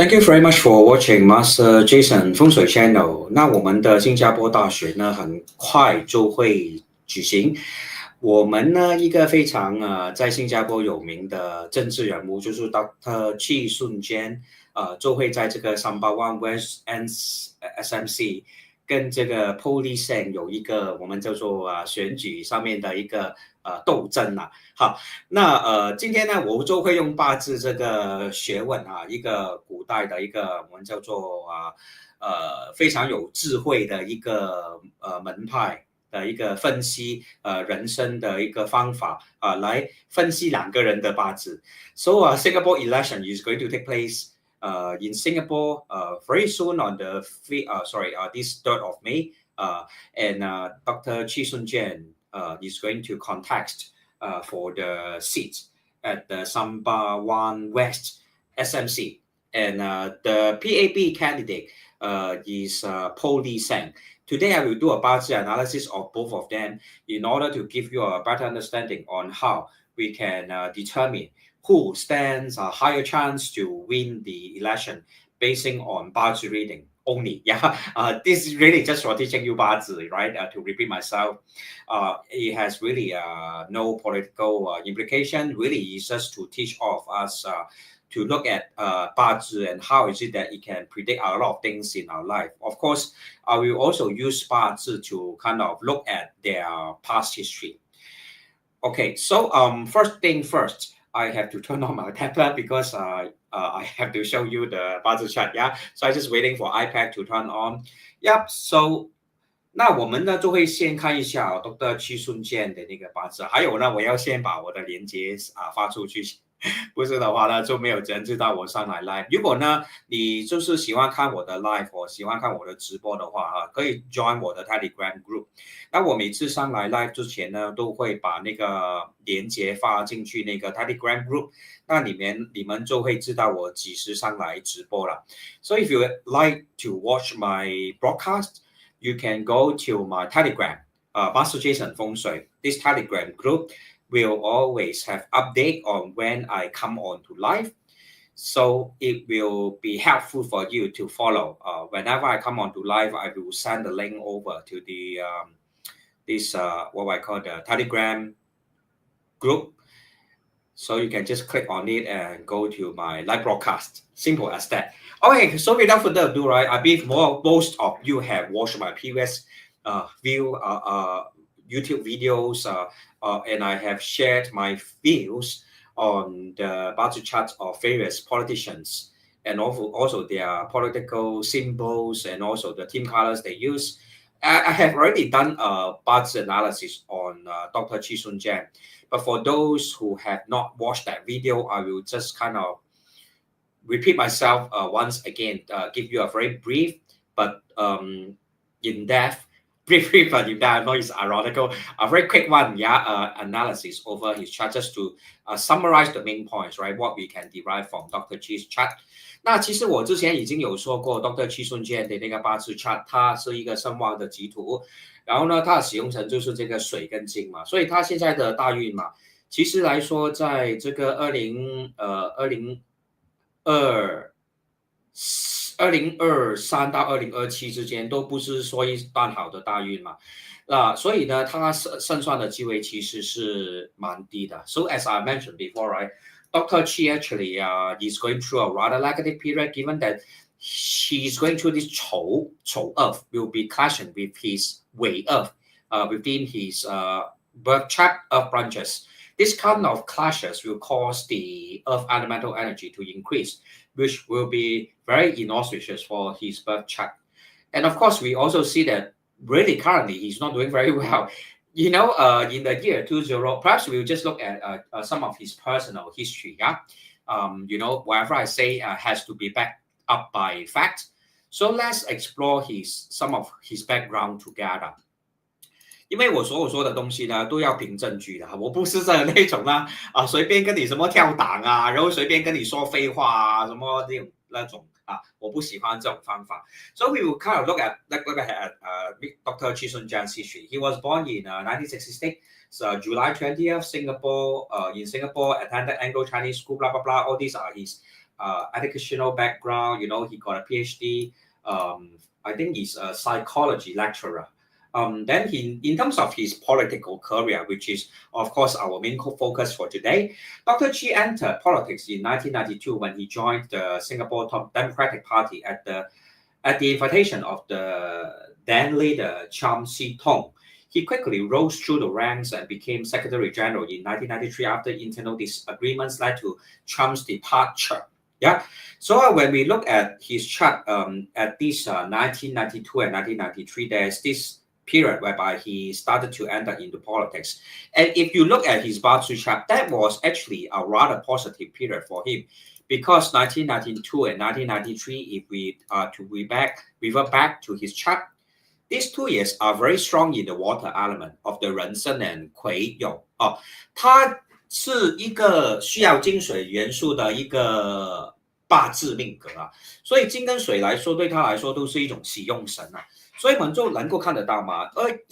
Thank you very much for watching Master Jason 风水 Channel。那我们的新加坡大选呢，很快就会举行。我们呢，一个非常在新加坡有名的政治人物，就是 Dr Chee Soon Juan，就会在这个 Sembawang West SMC 跟这个 Poh Li San 有一个我们叫做选举上面的一个斗争啦。好，那今天呢，我就会用八字这个学问一个古代的一个我们叫做非常有智慧的一个门派的一个分析人生的一个方法来分析两个人的八字。So Singapore election is going to take place in Singapore very soon on the this 3rd of May, and Dr. Chee Soon Juan is going to contest for the seat at the Sembawang West SMC, and the PAB candidate is Poh Li San. Today I will do a Bazi analysis of both of them in order to give you a better understanding on how we can determine who stands a higher chance to win the election basing on Bazi reading only. This is really just for teaching you Bazi, right? To repeat myself, it has really no political implication. Really, it's just to teach all of us to look at Bazi and how is it that it can predict a lot of things in our life. Of course, I will also use Bazi to kind of look at their past history. Okay, so first thing first, I have to turn on my tablet because I have to show you the Bazi chart. So I'm just waiting for iPad to turn on. So 那我们呢就会先看一下Dr. Chee Soon Juan 的那个八字，还有呢，我要先把我的连接发出去，不是的话呢就没有人知道我上来 live。如果呢你就是喜欢看我的 live 或喜欢看我的直播的话可以 join 我的 Telegram group。那我每次上来 live 之前呢，都会把那个连接发进去那个 Telegram group， 那你们就会知道我几时上来直播了。So if you like to watch my broadcast,you can go to my Telegram, Master Jason 风水. This Telegram group will always have update on when I come on to live. So it will be helpful for you to follow. Whenever I come on to live, I will send the link over to the this what I call the Telegram group. So you can just click on it and go to my live broadcast. Simple as that. Okay, so without further ado, right, I believe most of you have watched my previous YouTube videos, and I have shared my views on the Bazi charts of various politicians and also their political symbols and also the team colors they use. I have already done a Bazi analysis on Dr. Chee Soon Juan, but for those who have not watched that video, I will just kind of repeat myself once again, give you a very brief but in-depth, brief but in-depth, I know it's ironical, a very quick one, analysis over his chart just to summarize the main points, right? What we can derive from Dr. Chee's chart. 那其实我之前已经有说过 Dr. Chee Soon Juan 的那个八字 chart， 它是一个声望的吉图，然后呢，它的使用层就是这个水跟金嘛，所以它现在的大运嘛，其实来说，在这个2023到2027之间都不是说一段好的大运嘛，所以呢，它胜算的机会其实是蛮低的。So as I mentioned before, right, Dr. Chee actually is going through a rather negative period, given that she's going through this 丑 earth will be clashing with his Wei earth within his birth chart of branches. This kind of clashes will cause the earth elemental energy to increase, which will be very inauspicious for his birth chart. And of course, we also see that really currently he's not doing very well. In the year 20, perhaps we'll just look at some of his personal history. Whatever I say has to be backed up by facts. So let's explore some of his background together. 因为我所有说的东西呢都要凭证据的，我不是这那种随便跟你什么跳档然后随便跟你说废话什么那种我不喜欢这种方法。So we will kind of look at Dr. Chee Soon Juan's history. He was born in 1966, so July 20th, in Singapore, attended Anglo-Chinese school, blah, blah, blah. All these are his educational background. You know, he got a PhD. I think he's a psychology lecturer. Then in terms of his political career, which is of course our main focus for today, Dr. Chee entered politics in 1992 when he joined the Singapore Democratic Party at the invitation of the then leader Chiam See Tong. He quickly rose through the ranks and became Secretary General in 1993 after internal disagreements led to Chiam's departure. Yeah. So when we look at his chart at this 1992 and 1993, there's this period whereby he started to enter into politics. And if you look at his Bazi chart, that was actually a rather positive period for him, because 1992 and 1993, if we revert back to his chart, these 2 years are very strong in the water element of the 壬申 and 癸酉。它是一个需要金水元素的一个八字命格啊，所以金跟水来说，对他来说都是一种喜用神啊。所以我们就能够看得到嘛，对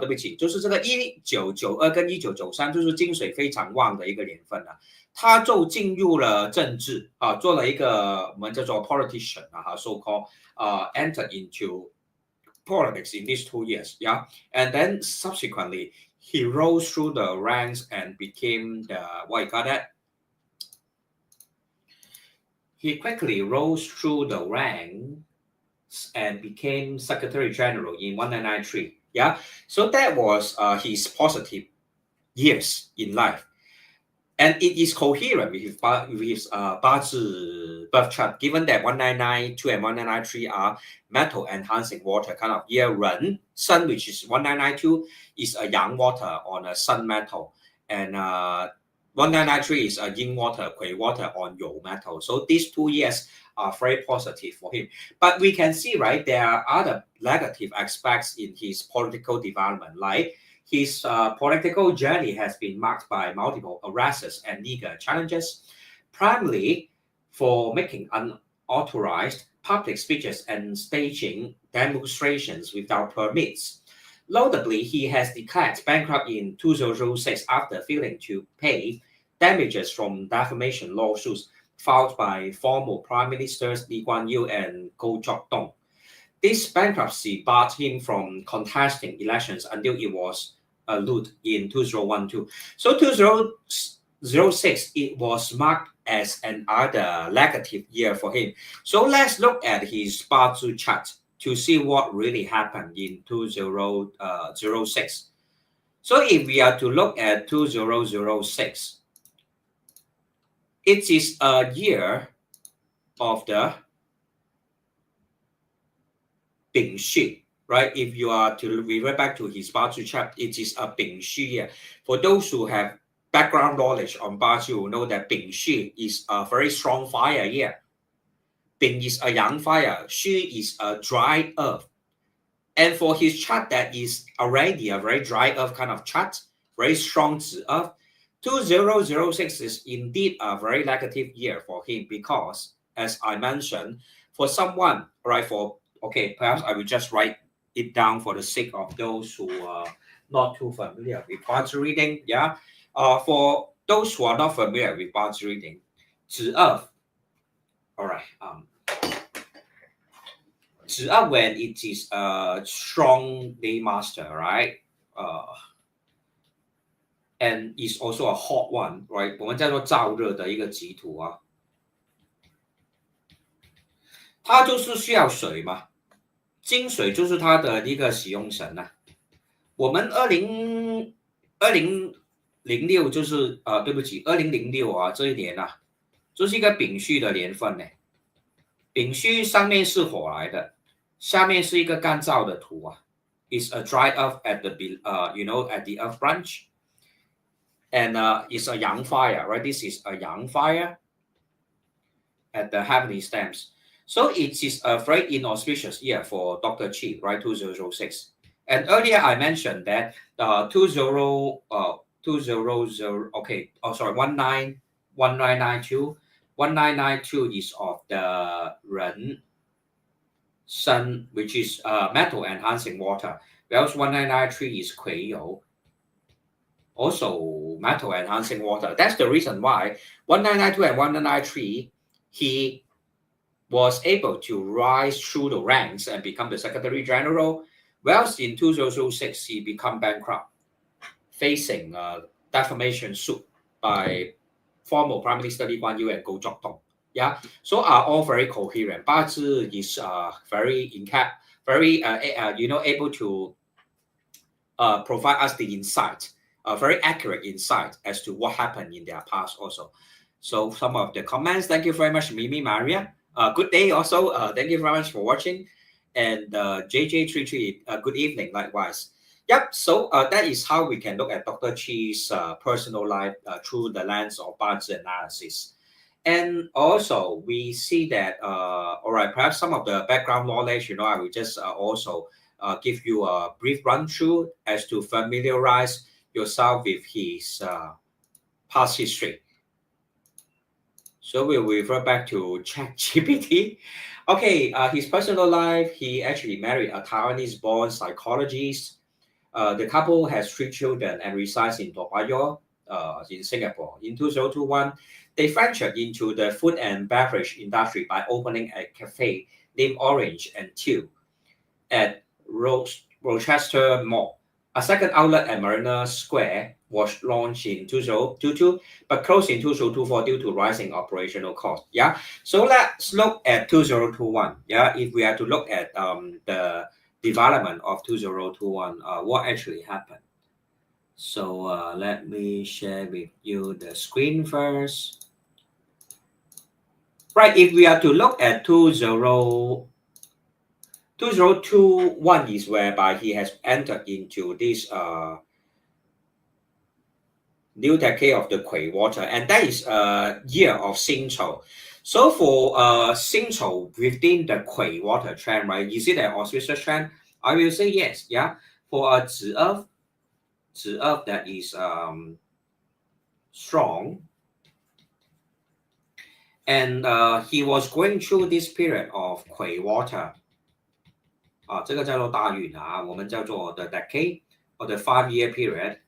不起，就是这个1992跟1993，就是金水非常旺的一个年份啊，他就进入了政治啊，做了一个我们叫做 politician 啊 ，so called entered into politics in these 2 years, yeah, and then subsequently he rose through the ranks and became the what you call that. He quickly rose through the ranks and became Secretary General in 1993. Yeah, so that was his positive years in life, and it is coherent with his Bazi birth chart, given that 1992 and 1993 are metal enhancing water kind of year. 壬申, which is 1992, is a yang water on a sun metal, and 1993 is a yin water, Kui water on You metal. So these 2 years are very positive for him. But we can see, right, there are other negative aspects in his political development, like his political journey has been marked by multiple arrests and legal challenges, primarily for making unauthorized public speeches and staging demonstrations without permits. Notably, he has declared bankrupt in 2006 after failing to pay damages from defamation lawsuits filed by former Prime Ministers Lee Kuan Yew and Goh Chok Tong. This bankruptcy barred him from contesting elections until it was annulled in 2012. So 2006, it was marked as another negative year for him. So let's look at his Bazi chart to see what really happened in 2006. So if we are to look at 2006, it is a year of the Bing Shi, right? If you are to revert back to his Bazi chart, it is a Bing Shi year. For those who have background knowledge on Bazi, will know that Bing Shi is a very strong fire year. Bing is a yang fire, Shi is a dry earth. And for his chart, that is already a very dry earth kind of chart, very strong Zi earth. 2006 is indeed a very negative year for him because, as I mentioned, for someone, right, perhaps I will just write it down for the sake of those who are not too familiar with Bazi reading. Yeah, for those who are not familiar with Bazi reading, Zi earth. All right. Zi earth, when it is a strong day master, right? And is also a hot one, right? 我们叫做燥热的一个极土啊，它就是需要水嘛，金水就是它的一个使用神啊。我们2006就是对不起，2006啊这一年啊，就是一个丙戌的年份呢。丙戌上面是火来的，下面是一个干燥的土啊。It's a dry earth at the at the earth branch. And it's a yang fire, right? This is a yang fire at the heavenly stems. So it is a very inauspicious year for Dr. Chee, right? 2006. And earlier I mentioned that 1992. 1992 is of the 壬申, which is metal enhancing water. Whereas 1993 is 癸酉. Also metal enhancing water. That's the reason why 1992 and 1993 he was able to rise through the ranks and become the Secretary General, whilst in 2006 he became bankrupt, facing a defamation suit by former Prime Minister Lee Kuan Yew and Goh Chok Tong. Yeah, so are all very coherent. Bazi is very able to provide us the insight, very accurate insight as to what happened in their past also. So some of the comments, thank you very much, Mimi Maria. Good day also. Thank you very much for watching. And JJ33, good evening likewise. Yep, so that is how we can look at Dr. Chee's personal life through the lens of Bazi analysis. And also we see that, all right, perhaps some of the background knowledge, I will just also give you a brief run through as to familiarize yourself with his past history. So we'll refer back to ChatGPT. Okay, his personal life, he actually married a Taiwanese-born psychologist. The couple has 3 children and resides in Toa Payoh, in Singapore. In 2021, they ventured into the food and beverage industry by opening a cafe named Orange and Teal at Rochester Mall. A second outlet at Marina Square was launched in 2022, but closed in 2024 due to rising operational costs. Yeah, so let's look at 2021. Yeah, if we are to look at the development of 2021, what actually happened. So let me share with you the screen first. Right, if we are to look at 2021 is whereby he has entered into this new decade of the Kui water, and that is a year of Xingchou. So for Xingchou within the Kui water trend, right? Is it an auspicious trend? I will say yes. Yeah, for a Zi Earth that is strong, and he was going through this period of Kui water. 这个叫做大运啊，我们叫做 the decade or the 5-year period,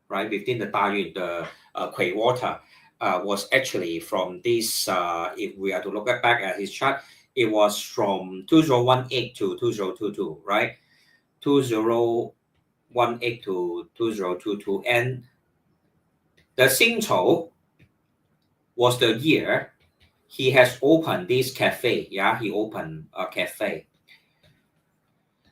right? Within the 大运, the Kui water was actually from this. If we are to look back at his chart, it was from 2018 to 2022, right? 2018 to 2022, and the Xingchou was the year he has opened this cafe. Yeah, he opened a cafe.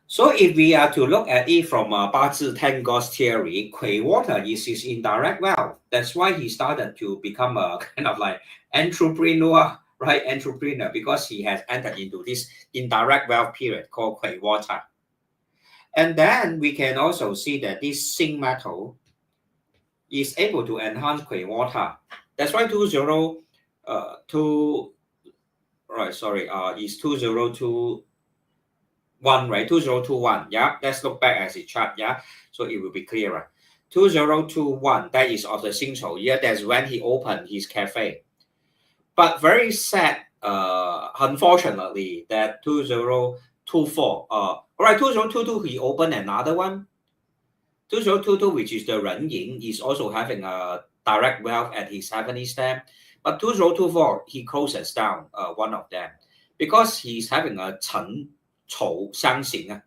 So if we are to look at it from Bazi 10 gods theory, Kui water is his indirect wealth. That's why he started to become a kind of like entrepreneur, right? Entrepreneur, because he has entered into this indirect wealth period called Kui water. And then we can also see that this zinc metal is able to enhance Kui water. That's why is 2021, right? 2021. Yeah, let's look back at the chart. Yeah, so it will be clearer. 2021, that is of the Xingchou year. That's when he opened his cafe. But very sad, unfortunately, that 2024. All right, 2022 he opened another one. 2022, which is the Ren Yin, is also having a direct wealth at his heavenly stamp. But 2024 he closes down one of them because he's having a Chen Chou Xiangxing.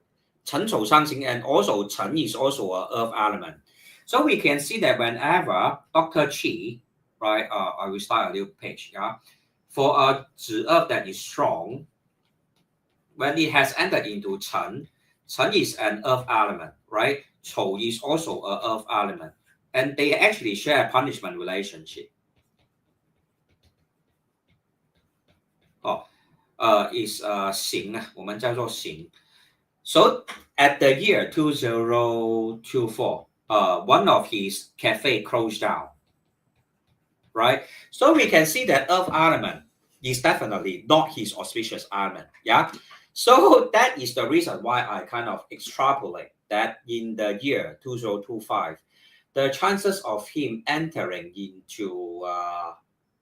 Chen Chou Xiangxing, and also Chen is also an earth element. So we can see that whenever Dr. Chee, right, I will start a new page, yeah, for a Zi Earth that is strong, when it has entered into Chen, Chen is an earth element, right? Chou is also an earth element, and they actually share a punishment relationship. Is 刑，我们叫做刑。So at the year 2024, one of his cafe closed down, right? So we can see that earth element is definitely not his auspicious element. Yeah. So that is the reason why I kind of extrapolate that in the year 2025, the chances of him entering into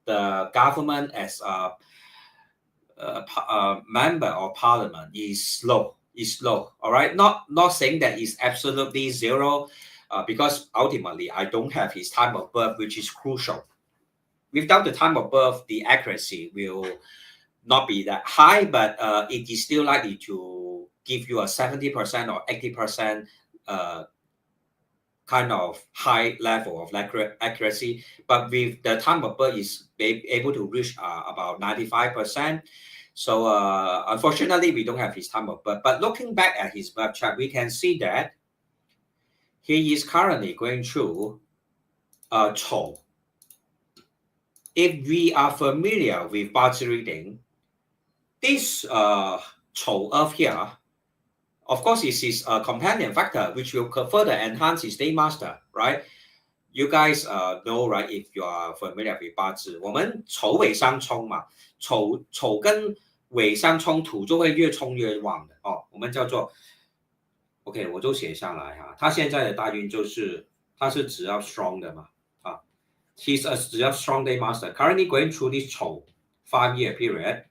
the government as a member of parliament is low. All right, not saying that it's absolutely zero, because ultimately I don't have his time of birth, which is crucial. without the time of birth, the accuracy will not be that high, but it is still likely to give you a 70% or 80% kind of high level of accuracy. But with the time of birth is able to reach about 95%. So unfortunately, we don't have his time of birth. But looking back at his birth chart, we can see that he is currently going through Chou. If we are familiar with Bazi reading, this Chou Earth here, of course, is his companion factor, which will further enhance his day master, right? You guys know, right? If you are familiar with 八字，我们丑尾相冲嘛，丑跟尾相冲，土就会越冲越旺的哦。我们叫做 OK， 我就写下来哈。他现在的大运就是他是只要 strong 的嘛啊。He's a 只要 strong day master. Currently going through this 丑 5-year period.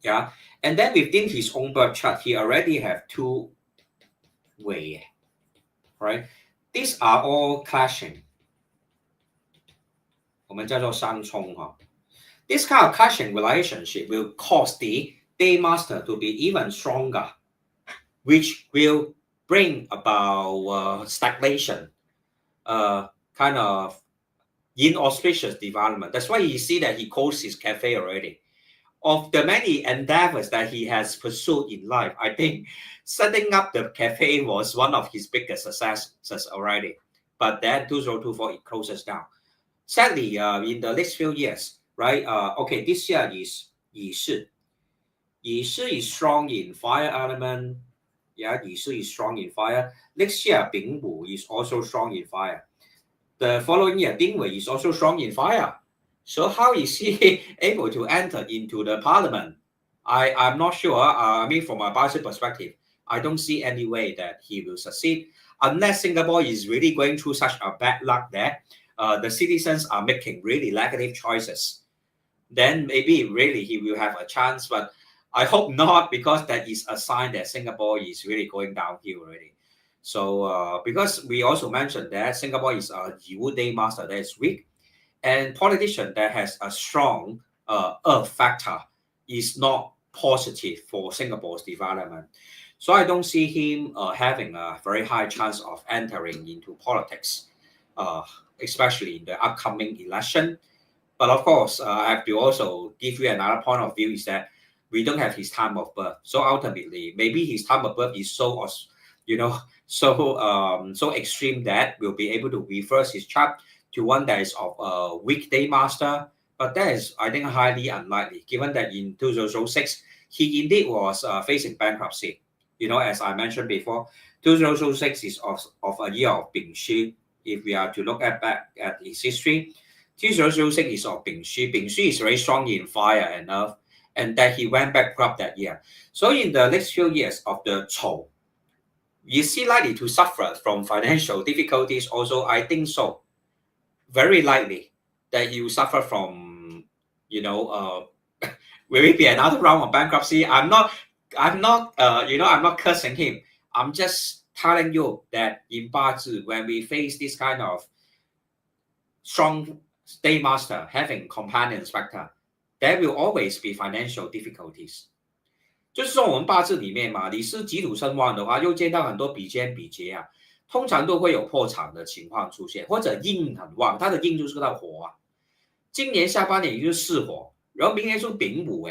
Yeah, and then within his own birth chart, he already have 2 way, right? These are all clashing. 我们叫做相冲哈。This kind of clashing relationship will cause the day master to be even stronger, which will bring about stagnation, kind of inauspicious development. That's why you see that he closed his cafe already. Of the many endeavors that he has pursued in life, I think setting up the cafe was one of his biggest successes already. But then 2024, it closes down. Sadly, in the next few years, right? Okay, this year is Yi Shi. Yi Shi is strong in fire element. Yeah, Yi Shi is strong in fire. Next year, Bing Wu is also strong in fire. The following year, Ding Wei is also strong in fire. So how is he able to enter into the parliament? I'm not sure. I mean, from a Bazi perspective, I don't see any way that he will succeed unless Singapore is really going through such a bad luck there. The citizens are making really negative choices. Then maybe really he will have a chance, but I hope not, because that is a sign that Singapore is really going downhill already. So because we also mentioned that Singapore is a Yiwu day master that is weak. And politician that has a strong earth factor is not positive for Singapore's development. So I don't see him having a very high chance of entering into politics, especially in the upcoming election. But of course, I have to also give you another point of view is that we don't have his time of birth. So ultimately, maybe his time of birth is so, so extreme that we'll be able to reverse his chart to one that is of a weekday master, but that is, I think, highly unlikely, given that in 2006, he indeed was facing bankruptcy. As I mentioned before, 2006 is of a year of Bing Shi. If we are to look back at his history, 2006 is of Bing Shi. Bing Shi is very strong in fire and earth, and that he went bankrupt that year. So in the next few years of the Chou, is he likely to suffer from financial difficulties also? I think so. Very likely that he will suffer from, will it be another round of bankruptcy? I'm not cursing him. I'm just telling you that in Bazi, when we face this kind of strong day master having companions factor, there will always be financial difficulties. 就是说我们八字里面嘛，你是己土身旺的话，又见到很多比肩比劫啊。通常都会有破产的情况出现，或者印很旺，它的印就是那火啊。今年下半年就是巳火，然后明年是丙午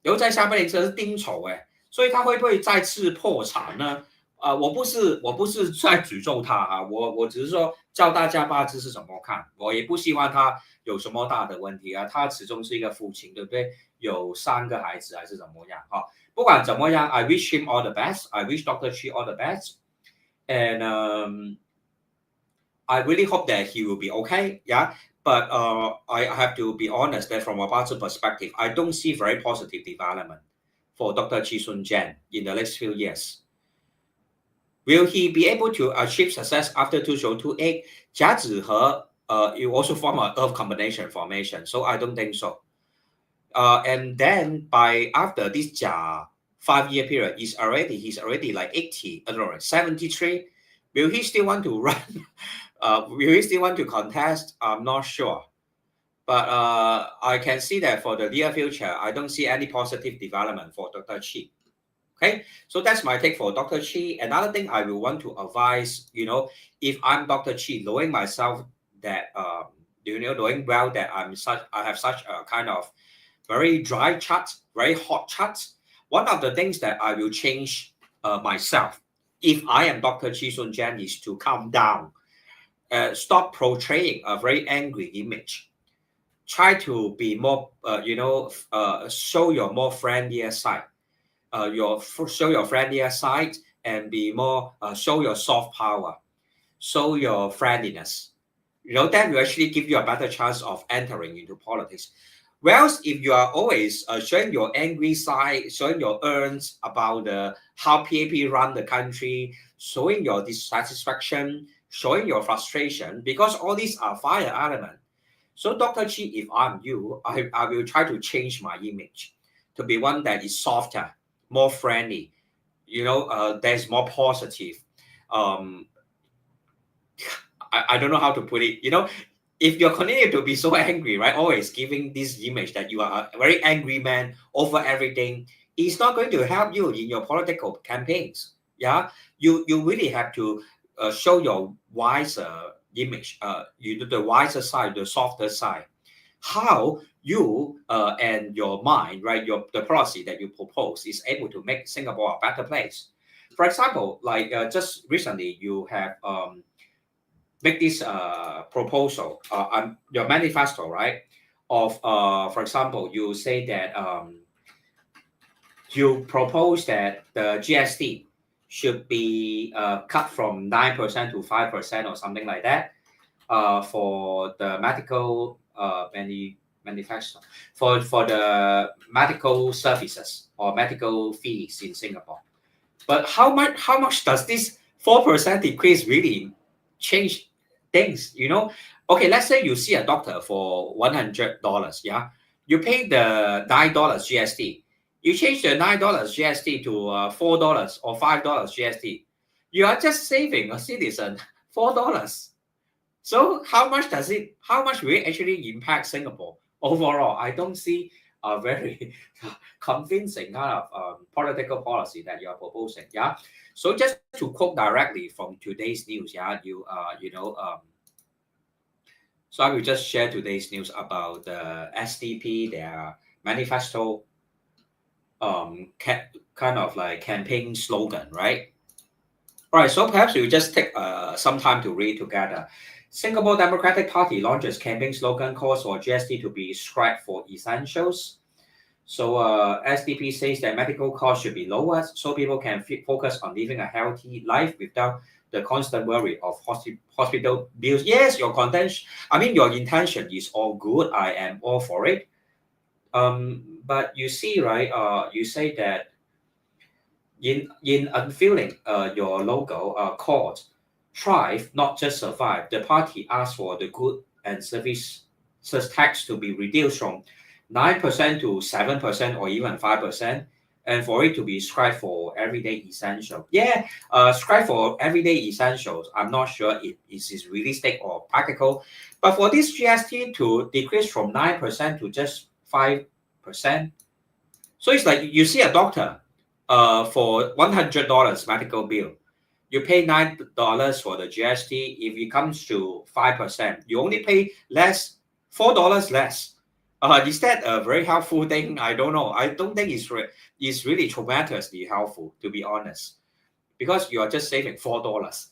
然后在下半年则是丁丑所以它会不会再次破产呢？我不是在诅咒他啊，我只是说教大家八字是怎么看，我也不希望他有什么大的问题啊，他始终是一个父亲，对不对？有3个孩子还是怎么样啊？不管怎么样 ，I wish him all the best. I wish Dr. Chee all the best. And I really hope that he will be okay. Yeah, but I have to be honest that from a Bazi perspective, I don't see very positive development for Dr. Chee Soon Juan in the next few years. Will he be able to achieve success after 2028? 甲子和you also form an earth combination formation, so I don't think so. And then by after this 甲 5-year period, he's already like 80, I don't know, 73. Will he still want to run? Will he still want to contest? I'm not sure. But I can see that for the near future, I don't see any positive development for Dr. Chee. Okay, so that's my take for Dr. Chee. Another thing I will want to advise, if I'm Dr. Chee, knowing myself that, knowing well that I have such a kind of very dry chart, very hot chart. One of the things that I will change myself, if I am Dr. Chee Soon Juan, is to calm down, stop portraying a very angry image. Try to be more, show your more friendlier side. Show your friendlier side and be more, show your soft power, show your friendliness. That will actually give you a better chance of entering into politics. Whereas if you are always showing your angry side, showing your earns about how PAP run the country, showing your dissatisfaction, showing your frustration, because all these are fire element. So Dr. Chee, if I'm you, I will try to change my image to be one that is softer, more friendly, there's more positive. I don't know how to put it. If you continue to be so angry, right, always giving this image that you are a very angry man over everything, it's not going to help you in your political campaigns. Yeah, you really have to show your wiser image, the wiser side, the softer side. How you and your mind, right, the policy that you propose is able to make Singapore a better place. For example, like just recently, you have make this proposal, your manifesto, right? Of, for example, you say that you propose that the GST should be cut from 9% to 5% or something like that for the medical manifesto for the medical services or medical fees in Singapore. But how much does this 4% decrease really change things? Okay, let's say you see a doctor for $100. Yeah, you pay the $9 GST. You change the $9 GST to $4 or $5 GST. You are just saving a citizen $4. So how much will it actually impact Singapore overall? I don't see a very convincing kind of political policy that you are proposing. Yeah. So just to quote directly from today's news. Yeah. So I will just share today's news about the SDP, their manifesto, kind of like campaign slogan, right? All right, so perhaps we'll just take some time to read together. Singapore Democratic Party launches campaign slogan calls for GST to be scrapped for essentials. So SDP says that medical costs should be lowered so people can focus on living a healthy life without the constant worry of hospital bills. Yes, your intention is all good. I am all for it. But you see, right? You say that in unveiling your logo called Thrive, not just survive, the party asked for the good and services tax to be reduced from 9% to 7% or even 5%, and for it to be scrapped for everyday essentials. Yeah, scrapped for everyday essentials. I'm not sure if it is realistic or practical, but for this GST to decrease from 9% to just 5%, so it's like you see a doctor for $100 medical bill. You pay $9 for the GST. If it comes to 5%, you only pay $4 less. Is that a very helpful thing? I don't know. I don't think it's really tremendously helpful, to be honest, because you are just saving $4.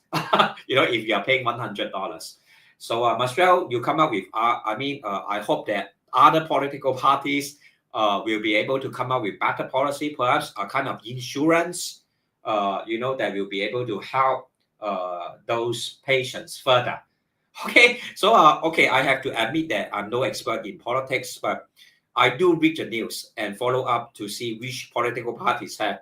If you are paying $100. So Marcel, you come up with. I hope that other political parties will be able to come up with better policy, perhaps a kind of insurance, that will be able to help those patients further. Okay, so I have to admit that I'm no expert in politics, but I do read the news and follow up to see which political parties have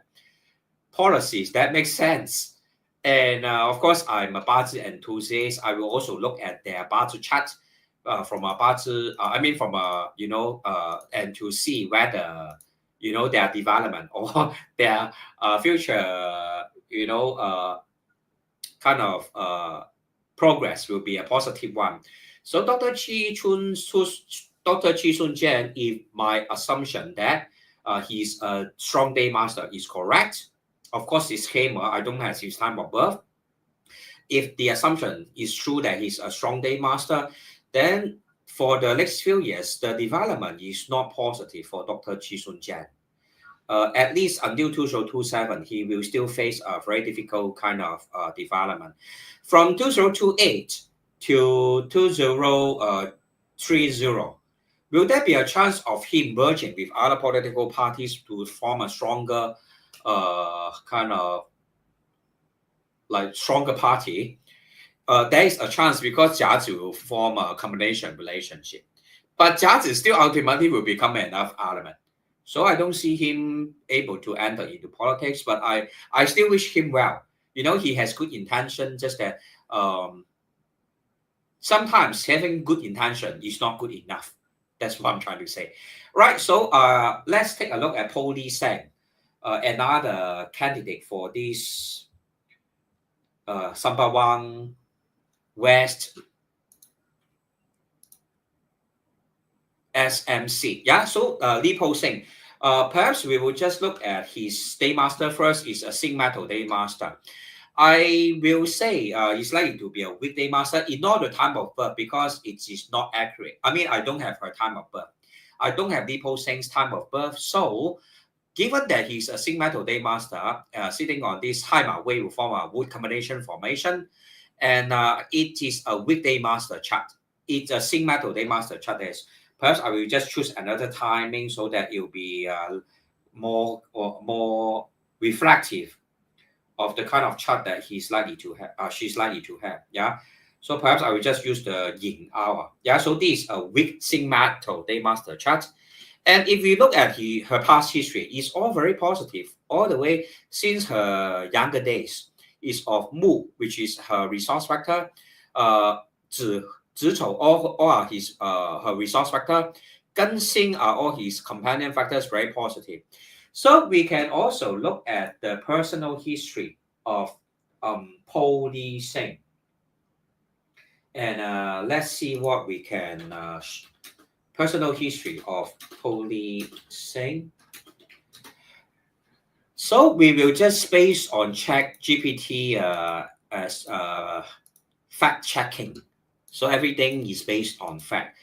policies that make sense. And of course, I'm a Bazi enthusiast. I will also look at their Bazi chart from a Bazi, and to see whether, their development or their future, kind of progress will be a positive one. So Dr. Chee Dr. Chee Soon Juan, if my assumption that he's a strong day master is correct, of course, disclaimer, I don't have his time of birth. If the assumption is true that he's a strong day master, then for the next few years, the development is not positive for Dr. Chee Soon Juan. At least until 2027, he will still face a very difficult kind of development. From 2028 to 2030, will there be a chance of him merging with other political parties to form a stronger kind of like stronger party? There is a chance because Jiazi will form a combination relationship. But Jiazi still ultimately will become enough element. So I don't see him able to enter into politics, but I still wish him well. You know, he has good intention, just that sometimes having good intention is not good enough. That's what I'm trying to say. Right, so let's take a look at Poh Li San, another candidate for this Sembawang West SMC. Yeah, so Li Po Sing. Perhaps we will just look at his day master first. Is a Sing Metal day master. I will say it's likely to be a weekday master in not the time of birth because it is not accurate. I mean, I don't have her time of birth. I don't have Li Po Sing's time of birth. So, given that he's a Sing Metal day master, sitting on this high Ma way will form a wood combination formation, and it is a weekday master chart. It's a Sing Metal day master chart. Perhaps I will just choose another timing so that it will be more reflective of the kind of chart that he's likely to have, she's likely to have. Yeah. So perhaps I will just use the yin hour. Yeah. So this is a weak Sing Metal day master chart. And if we look at her past history, it's all very positive all the way since her younger days. Is of Mu, which is her resource factor. All are his her resource factor. Gen Xing are all his companion factors, very positive. So we can also look at the personal history of Poh Li San. And let's see what we can personal history of Poh Li San. So we will just based on Chat GPT as fact checking. So everything is based on fact.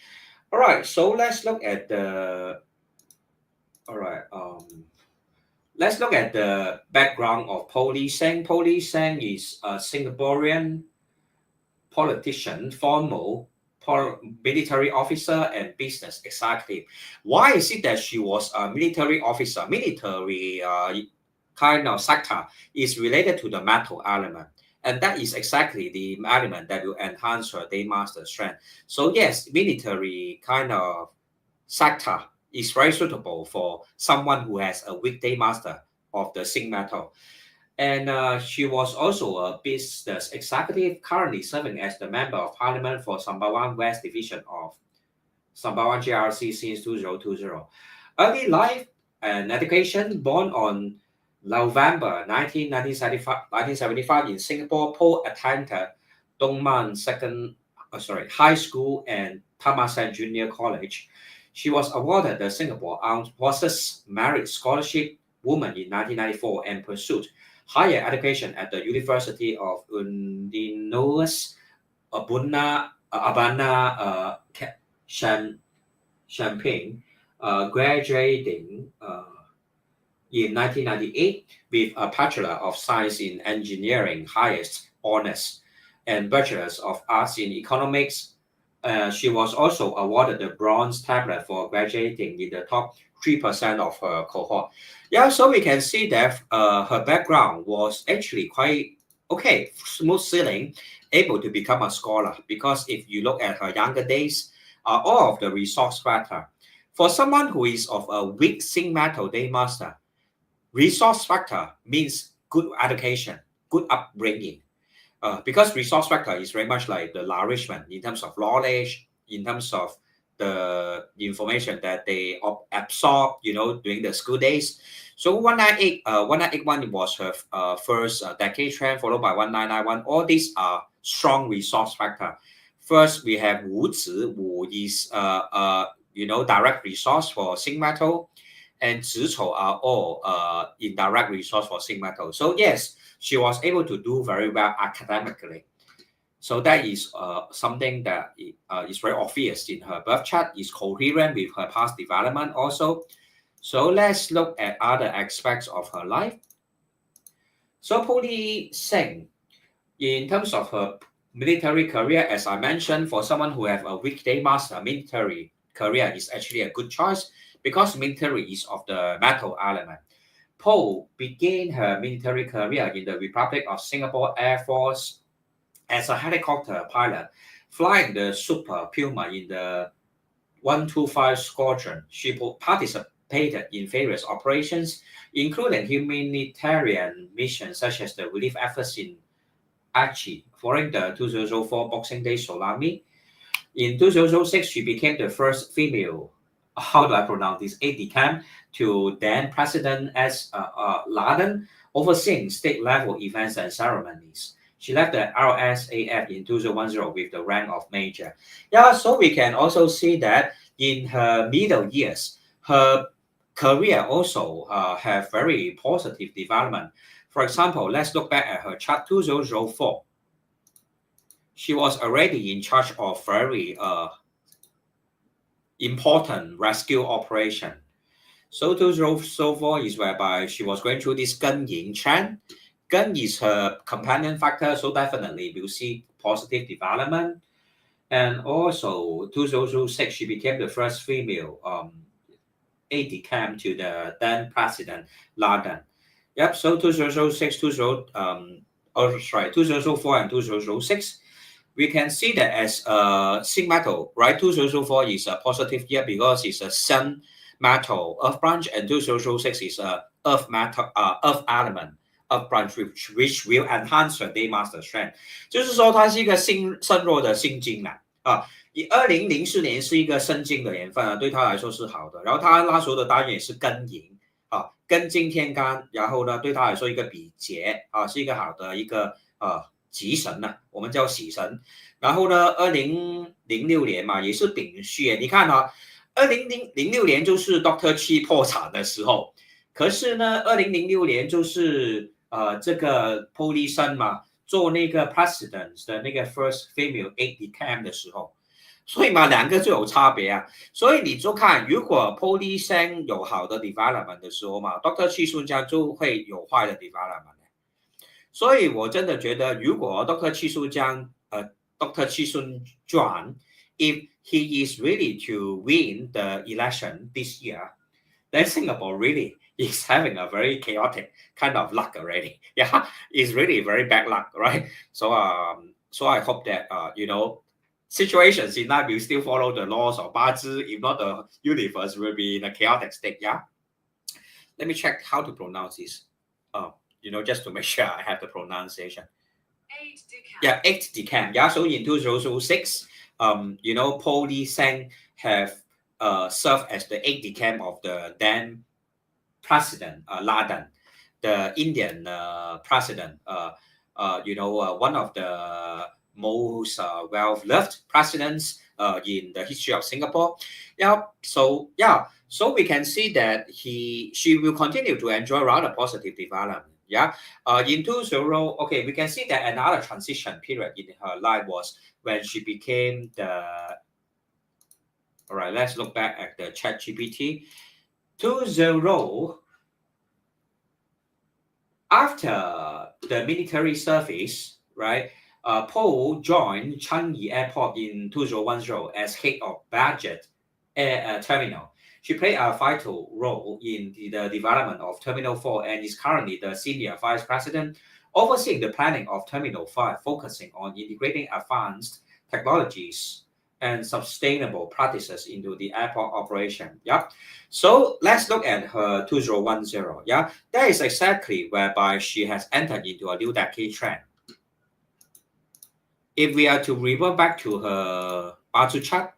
All right. So let's look at the. All right. Let's look at the background of Poh Li San. Poh Li San is a Singaporean politician, former military officer and business executive. Why is it that she was a military officer? Military kind of sector is related to the metal element. And that is exactly the element that will enhance her day master strength. So yes, military kind of sector is very suitable for someone who has a weak day master of the Sing metal. And she was also a business executive, currently serving as the Member of Parliament for Sembawang West Division of Sembawang GRC since 2020. Early life and education, born on November 1975 in Singapore, Poh attended Dongman High School and Thammasat Junior College. She was awarded the Singapore Armed Forces Merit Scholarship Woman in 1994 and pursued higher education at the University of Illinois Urbana Champaign, graduating in 1998 with a Bachelor of Science in Engineering, highest honors, and Bachelors of Arts in Economics. She was also awarded the Bronze Tablet for graduating in the top 3% of her cohort. Yeah, so we can see that her background was actually quite okay, smooth sailing, able to become a scholar. Because if you look at her younger days, all of the resource factor. For someone who is of a weak Sing metal day master, resource factor means good education, good upbringing. Because resource factor is very much like the nourishment in terms of knowledge, in terms of the information that they absorb, during the school days. So 1981 was her first decade trend, followed by 1991. All these are strong resource factor. First, we have Wu Zi. Wu is direct resource for Sing metal, and Zhichou are all indirect resource for Sing metal. So yes, she was able to do very well academically. So that is something that is very obvious in her birth chart, is coherent with her past development also. So let's look at other aspects of her life. So Poh Li San, in terms of her military career, as I mentioned, for someone who have a weekday master, military career is actually a good choice because military is of the metal element. Poh began her military career in the Republic of Singapore Air Force as a helicopter pilot, flying the Super Puma in the 125 Squadron. She participated in various operations, including humanitarian missions such as the relief efforts in Aceh following the 2004 Boxing Day tsunami. In 2006, she became the first female, how do I pronounce this, aide-de-camp to then President S. Laden, overseeing state-level events and ceremonies. She left the RSAF in 2010 with the rank of major. Yeah, so we can also see that in her middle years, her career also have very positive development. For example, let's look back at her chart 2004. She was already in charge of very important rescue operation. So 2004 is whereby she was going through this Gun Yin Chan. Gun is her companion factor, so definitely we'll see positive development. And also 2006, she became the first female aide-de-camp to the then President Laden. Yep, so 2006, 2004 and 2006, we can see that as Sing metal, right? 2004 is a positive year because it's a Sun metal earth branch, and 2006 is a earth metal earth element earth branch, which will enhance her day master strength。就是说，它是一个身弱的心经啦啊。以2004年是一个生金的年份啊，对他来说是好的。然后他那时候的单元也是庚寅啊，庚金天干，然后呢，对他来说一个比劫啊，是一个好的一个吉神呢，我们叫喜神。然后呢，2006年嘛，也是丙戌，你看啊，2006年就是 Dr Chee 破产的时候，可是呢，2006年就是这个 Poh Li San 嘛，做那个 President 的那个 First Female aide-de-camp 的时候。所以嘛，两个就有差别啊。所以你就看，如果 Poh Li San 有好的 development 的时候嘛，Dr Chee Soon Juan 就会有坏的 development。所以我真的觉得，如果 Dr Chee Soon Juan，Dr Chee Soon Juan, if he is really to win the election this year, then Singapore really is having a very chaotic kind of luck already. Yeah, it's really very bad luck, right? So I hope that situations in life will still follow the laws of Bazi. If not, the universe will be in a chaotic state. Yeah. Let me check how to pronounce this. Just to make sure I have the pronunciation. Yeah, aide-de-camp. Yeah. So in 2006, Poh Li San have served as the aide-de-camp of the then President Laden, the Indian president. One of the most well-loved presidents in the history of Singapore. So we can see that she will continue to enjoy rather positive development. In 2000, okay, we can see that another transition period in her life was when she became the. All right, let's look back at the ChatGPT. 2000, after the military service, right? Poh joined Changi Airport in 2010 as head of budget terminal. She played a vital role in the development of Terminal 4 and is currently the senior vice president, overseeing the planning of Terminal 5, focusing on integrating advanced technologies and sustainable practices into the airport operation. So let's look at her 2010. That is exactly whereby she has entered into a new decade trend. If we are to revert back to her Bazi chart,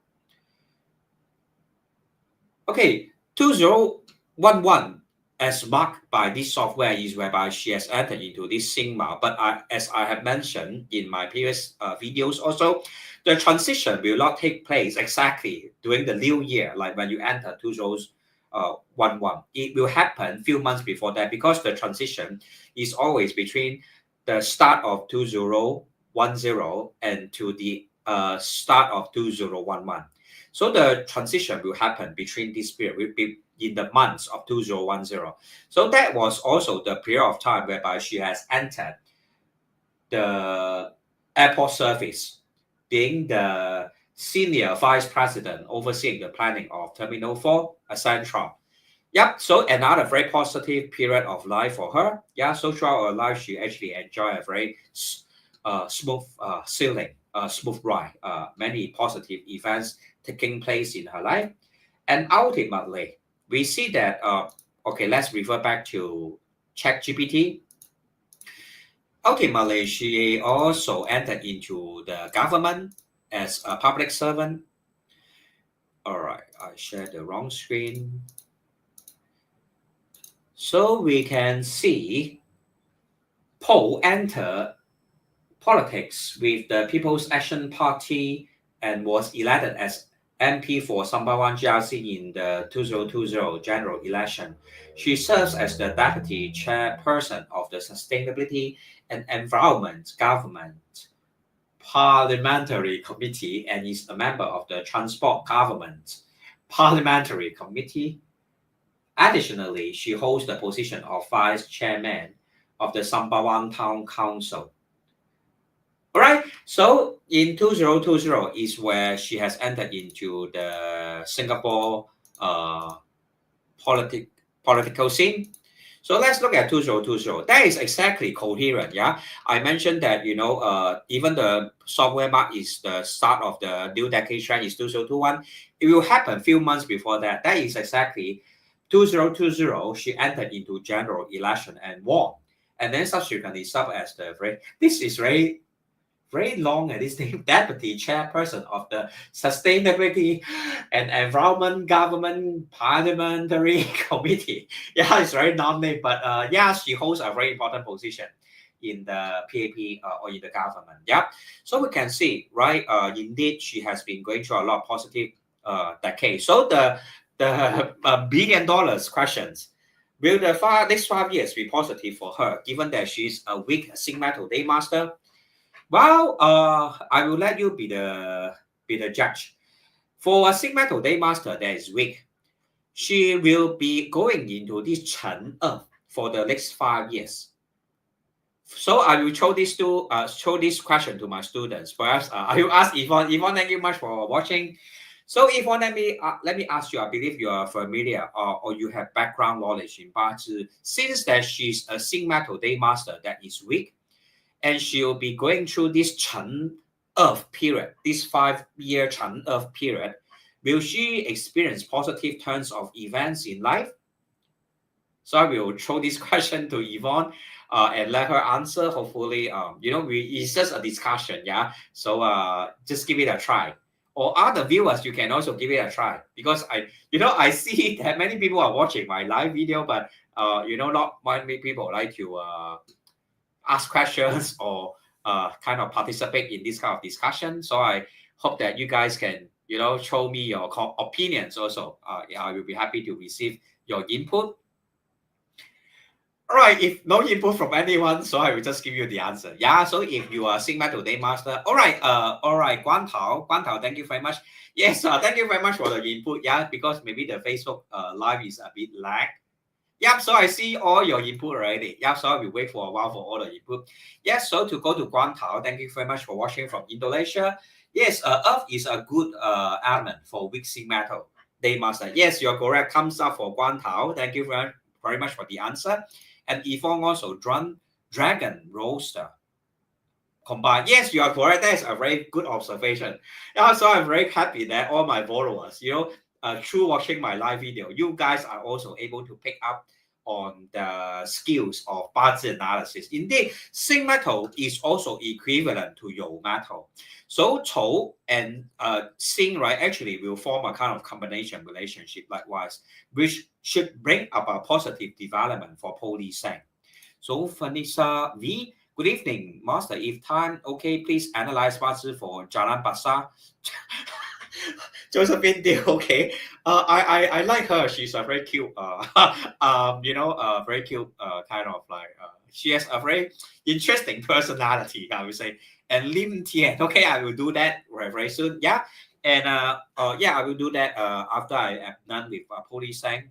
okay, 2011 as marked by this software is whereby she has entered into this Sigma. But as I have mentioned in my previous videos also, the transition will not take place exactly during the new year, like when you enter 2011. It will happen few months before that, because the transition is always between the start of 2010 and to the start of 2011. So the transition will happen between this period, will be in the months of 2010. So that was also the period of time whereby she has entered the airport service, being the senior vice president overseeing the planning of Terminal 4 at Central. Yep, so another very positive period of life for her. Yeah, so throughout her life, she actually enjoyed a very smooth sailing, smooth ride, many positive events taking place in her life. And ultimately, we see that, okay, let's refer back to ChatGPT. Ultimately, she also entered into the government as a public servant. All right, I shared the wrong screen. So we can see Poh entered politics with the People's Action Party and was elected as MP for Sembawang West in the 2020 general election. She serves as the deputy chairperson of the Sustainability and Environment Government Parliamentary Committee and is a member of the Transport Government Parliamentary Committee. Additionally, she holds the position of vice chairman of the Sembawang Town Council. All right, so in 2020 is where she has entered into the Singapore political scene. So let's look at 2020. That is exactly coherent. Yeah, I mentioned that even the software mark is the start of the new decade trend is 2021. It will happen a few months before that. That is exactly 2020. She entered into general election and won, and then subsequently served as this is very long and this name deputy chairperson of the Sustainability and Environment Government Parliamentary Committee. Yeah, it's very long name, but yeah, she holds a very important position in the PAP or in the government. Yeah, so we can see, right? Indeed, she has been going through a lot of positive decade. So the $1 billion questions. Will the next 5 years be positive for her, given that she's a weak Sing Metal Day Master? Well, I will let you be the judge. For a Sing Metal Day Master that is weak, she will be going into this Chen for the next 5 years. So I will show this question to my students. Perhaps I will ask Yvonne. Yvonne, thank you much for watching. So Yvonne, let me ask you. I believe you are familiar or you have background knowledge in Bazi. Since that she's a Sing Metal Day Master that is weak, and she'll be going through this Chen Earth period, this 5-year Chen Earth period. Will she experience positive turns of events in life? So I will throw this question to Yvonne and let her answer. Hopefully, it's just a discussion, yeah. So just give it a try. Or other viewers, you can also give it a try, because I see that many people are watching my live video, but not many people like to ask questions or kind of participate in this kind of discussion. So I hope that you guys can, show me your opinions also. I will be happy to receive your input. All right, if no input from anyone, so I will just give you the answer. Yeah, so if you are Sing Metal Day Master, all right, Guan Tao, thank you very much. Yes, thank you very much for the input. Yeah, because maybe the Facebook live is a bit lag. Yep, so I see all your input already. Yep, so I will wait for a while for all the input. Yes, so to go to Guan Tao, thank you very much for watching from Indonesia. Yes, Earth is a good element for weak Sing Metal Day Master. Yes, you're correct. Thumbs up for Guan Tao. Thank you very much for the answer. And Yvonne also Dragon Roaster combined. Yes, you are correct. That is a very good observation. Yeah, so I'm very happy that all my followers, through watching my live video, you guys are also able to pick up on the skills of Bazi analysis. Indeed, Sing Metal is also equivalent to You Metal. So Chou and Sing, right, actually will form a kind of combination relationship likewise, which should bring about positive development for Poh Li San. So Vanessa V, Good evening, Master. If time okay, please analyze Bazi for Jalan Basah. Josephine, okay. I like her. She's a very cute. Very cute. Kind of like. She has a very interesting personality, I would say. And Lim Tean, okay, I will do that very soon. Yeah, and yeah, I will do that after I am done with Poh Li San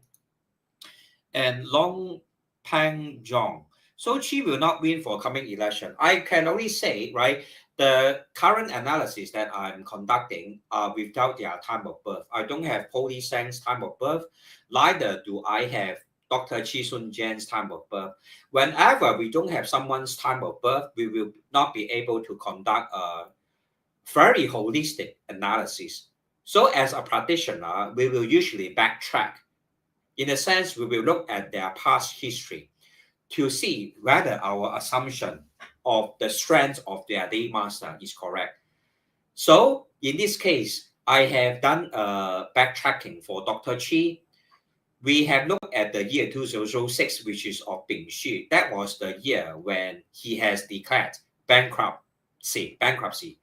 and Long Pang Jong. So she will not win for coming election. I can only say, right, the current analysis that I'm conducting without their time of birth. I don't have Poh Li San's time of birth, neither do I have Dr. Chee Soon Juan's time of birth. Whenever we don't have someone's time of birth, we will not be able to conduct a very holistic analysis. So as a practitioner, we will usually backtrack. In a sense, we will look at their past history to see whether our assumption of the strength of their day master is correct. So in this case, I have done backtracking for Dr. Chee. We have looked at the year 2006, which is of Bing Xu. That was the year when he has declared bankruptcy. Bankruptcy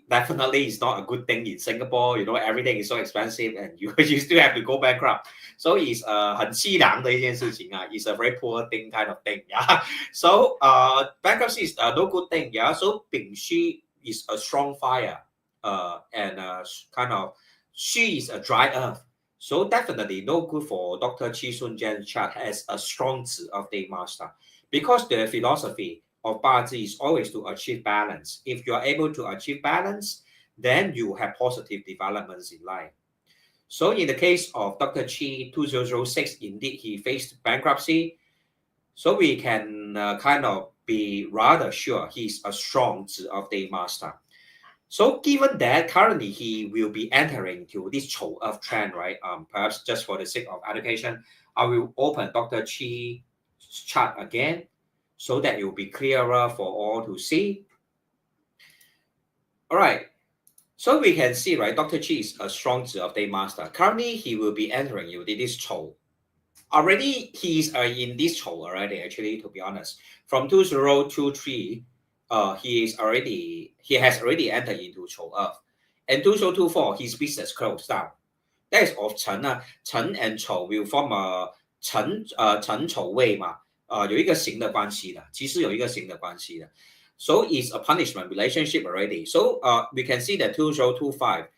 definitely is not a good thing in Singapore. Everything is so expensive and you still have to go bankrupt. So it's 很凄凉的一件事情啊. It's a very poor thing kind of thing. Yeah. So bankruptcy is no good thing. Yeah. So Bing Xu is a strong fire and kind of she is a dry earth. So definitely no good for Dr. Chee Soon Juan's chart as a strong Zi of day master, because the philosophy of Bazi is always to achieve balance. If you are able to achieve balance, then you have positive developments in life. So in the case of Dr. Chee, 2006, indeed he faced bankruptcy. So we can kind of be rather sure he's a strong Zi of day master. So given that currently he will be entering to this Chou Earth trend, right? Perhaps just for the sake of education, I will open Dr. Chee's chart again, so that it will be clearer for all to see. All right. So we can see, right, Dr. Chee is a strong Zi of day master. Currently, he will be entering you this Chou. Already, he's in this Chou already, actually, to be honest. From 2023, he has already entered into Chou Earth. And 2024, his business closed down. That is of Chen. Chen and Chou will form a Chen Chou Wei 嘛。有一个形的关系的，其实有一个形的关系的。So it's a punishment relationship already. So we can see that 2025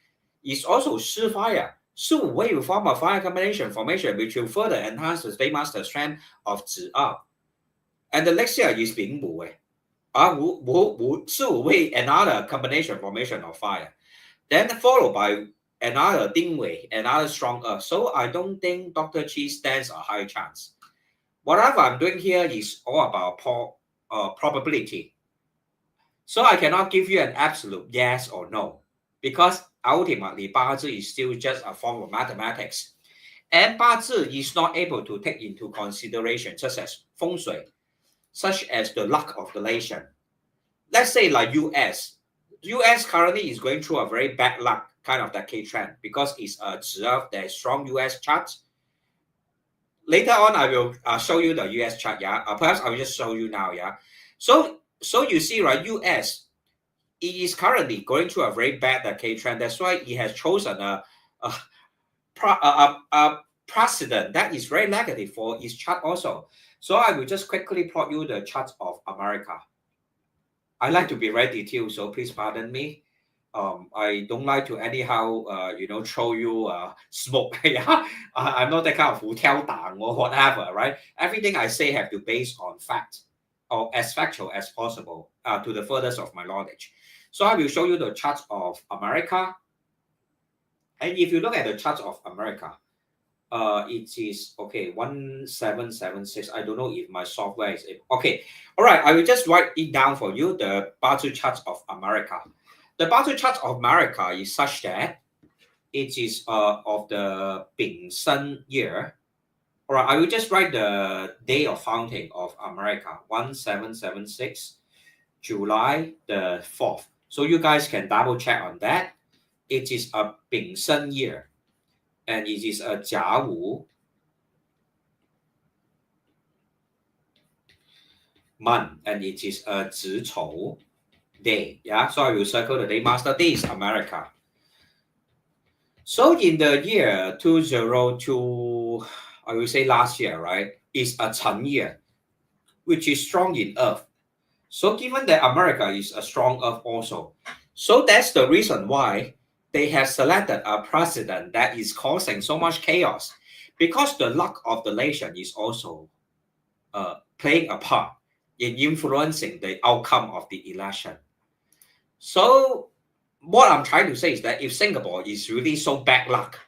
is also Shi fire. Shi Wei will form a fire combination formation which will further enhance the day master strength of Zi Up. And the next year is Bing Wu Wei. Shi Wei another combination formation of fire. Then followed by another Ding Wei, another strong earth. So I don't think Dr. Chee stands a high chance. Whatever I'm doing here is all about probability. So I cannot give you an absolute yes or no, because ultimately Bazi is still just a form of mathematics. And Bazi is not able to take into consideration such as feng shui, such as the luck of the nation. Let's say like US. US currently is going through a very bad luck kind of decade trend because it's observed that strong US charts. Later on, I will show you the US chart. Yeah, perhaps I will just show you now. Yeah, so you see, right? US it is currently going through a very bad decade trend. That's why it has chosen a precedent that is very negative for its chart also. So I will just quickly plot you the charts of America. I like to be very detailed, so please pardon me. I don't like to anyhow, throw you smoke. Yeah, I'm not that kind of 胡挑彈 or whatever, right? Everything I say have to base on fact or as factual as possible to the furthest of my knowledge. So I will show you the charts of America. And if you look at the charts of America, it is, okay, 1776. I don't know if my software is able. Okay, all right, I will just write it down for you, the Bazi charts of America. The Bazi chart of America is such that it is of the Bing Sun year. All right, I will just write the day of founding of America, 1776, July the 4th. So you guys can double check on that. It is a Bing Sun year, and it is a Jia Wu. month, and it is a 子丑 day. Yeah, so I will circle the day master. This is America. So in the year 2002, I will say last year, right, is a Chen year, which is strong in Earth. So given that America is a strong Earth also, so that's the reason why they have selected a president that is causing so much chaos, because the luck of the nation is also playing a part in influencing the outcome of the election. So what I'm trying to say is that if Singapore is really so bad luck,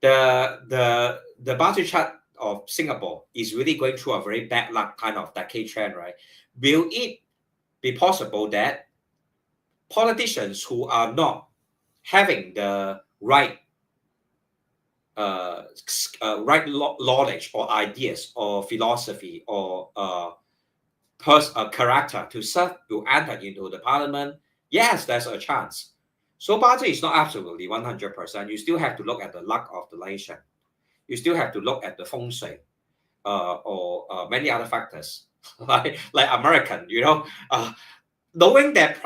the Bazi chart of Singapore is really going through a very bad luck kind of decade trend, right? Will it be possible that politicians who are not having the right knowledge or ideas or philosophy or character to serve to enter into the parliament? Yes, there's a chance. So Bazi is not absolutely 100%. You still have to look at the luck of the nation. You still have to look at the feng shui or many other factors like American, knowing that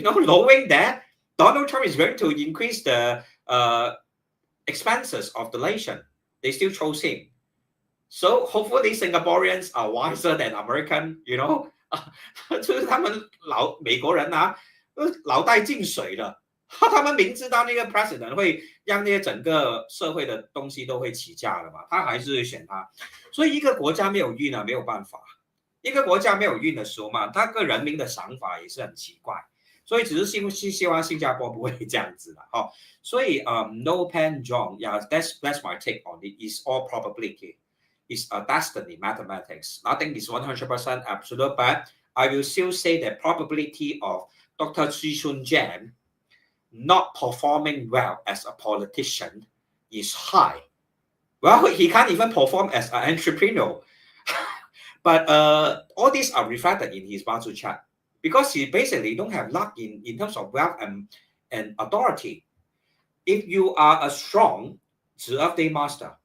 knowing that Donald Trump is going to increase the expenses of the nation, they still chose him. So hopefully Singaporeans are wiser than American, 就是他们美国人啊，脑袋进水了，他们明知道那个 president 会让那些整个社会的东西都会起价的嘛，他还是选他。所以一个国家没有运啊，没有办法。一个国家没有运的时候嘛，他个人民的想法也是很奇怪。所以只是希望新加坡不会这样子的哈。所以no pen John, yeah, that's my take on it. It's all probability. It's a destiny mathematics. Nothing is 100% absolute, but I will still say the probability of Dr. Chee Soon Juan not performing well as a politician is high. Well, he can't even perform as an entrepreneur. But all these are reflected in his Bazi chart because he basically don't have luck in terms of wealth and authority. If you are a strong 子 of day master,